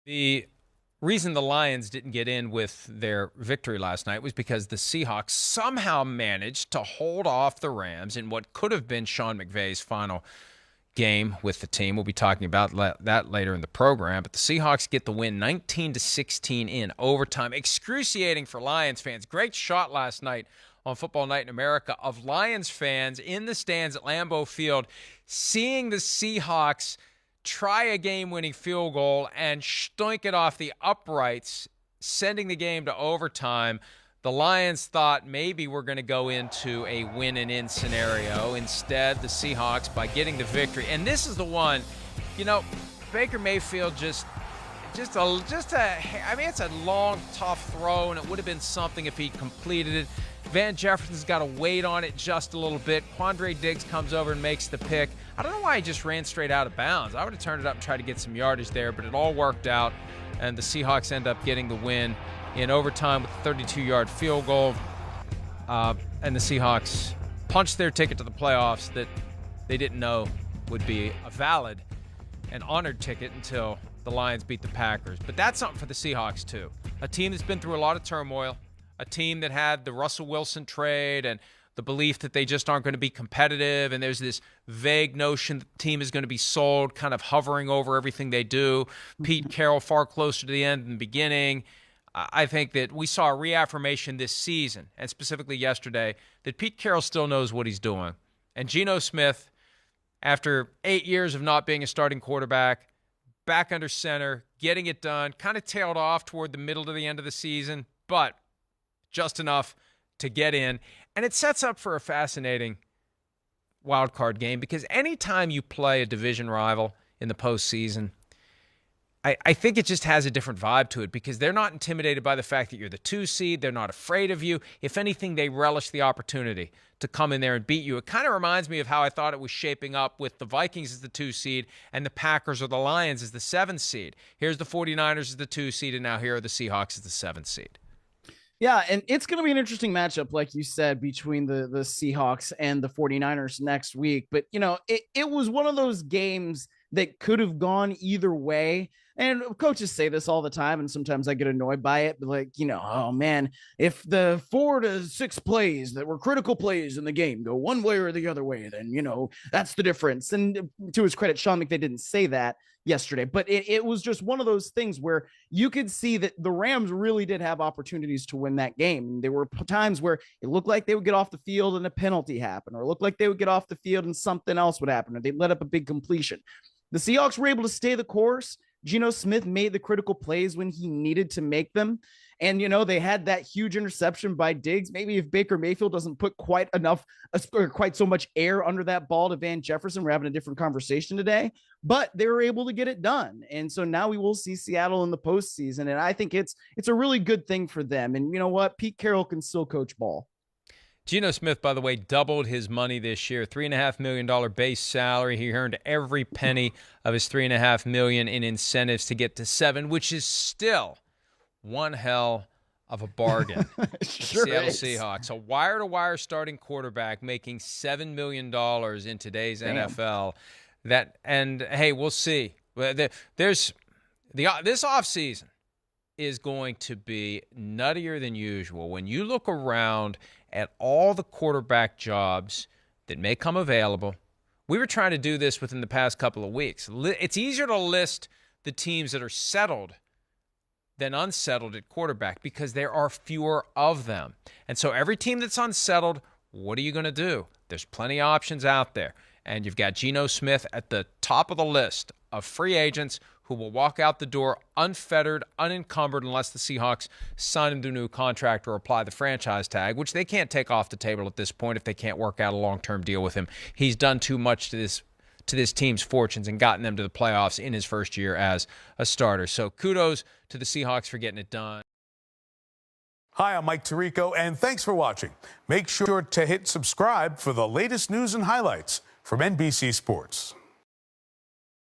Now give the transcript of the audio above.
The reason the Lions didn't get in with their victory last night was because the Seahawks somehow managed to hold off the Rams in what could have been Sean McVay's final game with the team. We'll be talking about that later in the program. But the Seahawks get the win 19-16 in overtime. Excruciating for Lions fans. Great shot last night on Football Night in America of Lions fans in the stands at Lambeau Field seeing the Seahawks try a game-winning field goal and stoink it off the uprights, sending the game to overtime. The Lions thought maybe we're going to go into a win-and-in scenario. Instead, the Seahawks, by getting the victory, and this is the one, Baker Mayfield it's a long, tough throw, and it would have been something if he completed it. Van Jefferson's got to wait on it just a little bit. Quandre Diggs comes over and makes the pick. I don't know why he just ran straight out of bounds. I would have turned it up and tried to get some yardage there, but it all worked out, and the Seahawks end up getting the win in overtime with a 32-yard field goal. And the Seahawks punched their ticket to the playoffs that they didn't know would be a valid and honored ticket until the Lions beat the Packers. But that's something for the Seahawks, too. A team that's been through a lot of turmoil, a team that had the Russell Wilson trade and the belief that they just aren't going to be competitive, and there's this vague notion that the team is going to be sold, kind of hovering over everything they do. Pete Carroll far closer to the end than the beginning. I think that we saw a reaffirmation this season, and specifically yesterday, that Pete Carroll still knows what he's doing. And Geno Smith, after 8 years of not being a starting quarterback, back under center, getting it done, kind of tailed off toward the middle to the end of the season, but just enough to get in. And it sets up for a fascinating wild card game because anytime you play a division rival in the postseason, I think it just has a different vibe to it because they're not intimidated by the fact that you're the 2 seed. They're not afraid of you. If anything, they relish the opportunity to come in there and beat you. It kind of reminds me of how I thought it was shaping up with the Vikings as the 2 seed and the Packers or the Lions as the 7 seed. Here's the 49ers as the 2 seed, and now here are the Seahawks as the 7 seed. Yeah, and it's going to be an interesting matchup, like you said, between the Seahawks and the 49ers next week. But, it was one of those games that could have gone either way. And coaches say this all the time, and sometimes I get annoyed by it. But oh, man, if the 4 to 6 plays that were critical plays in the game go one way or the other way, then, that's the difference. And to his credit, Sean McVay didn't say that yesterday, but it was just one of those things where you could see that the Rams really did have opportunities to win that game. There were times where it looked like they would get off the field and a penalty happened, or it looked like they would get off the field and something else would happen, or they let up a big completion. The Seahawks were able to stay the course. Geno Smith made the critical plays when he needed to make them. And, they had that huge interception by Diggs. Maybe if Baker Mayfield doesn't put quite so much air under that ball to Van Jefferson, we're having a different conversation today. But they were able to get it done. And so now we will see Seattle in the postseason. And I think it's a really good thing for them. And you know what? Pete Carroll can still coach ball. Geno Smith, by the way, doubled his money this year, $3.5 million base salary. He earned every penny of his $3.5 million in incentives to get to $7 million, which is still one hell of a bargain. Sure Seattle is. Seahawks, a wire-to-wire starting quarterback making $7 million in today's NFL. Hey, we'll see. This offseason is going to be nuttier than usual. When you look around at all the quarterback jobs that may come available, we were trying to do this within the past couple of weeks. It's easier to list the teams that are settled than unsettled at quarterback because there are fewer of them. And so every team that's unsettled, what are you going to do? There's plenty of options out there. And you've got Geno Smith at the top of the list of free agents who will walk out the door unfettered, unencumbered, unless the Seahawks sign him to a new contract or apply the franchise tag, which they can't take off the table at this point if they can't work out a long-term deal with him. He's done too much to this team's fortunes and gotten them to the playoffs in his first year as a starter. So kudos to the Seahawks for getting it done. Hi, I'm Mike Tirico, and thanks for watching. Make sure to hit subscribe for the latest news and highlights from NBC Sports.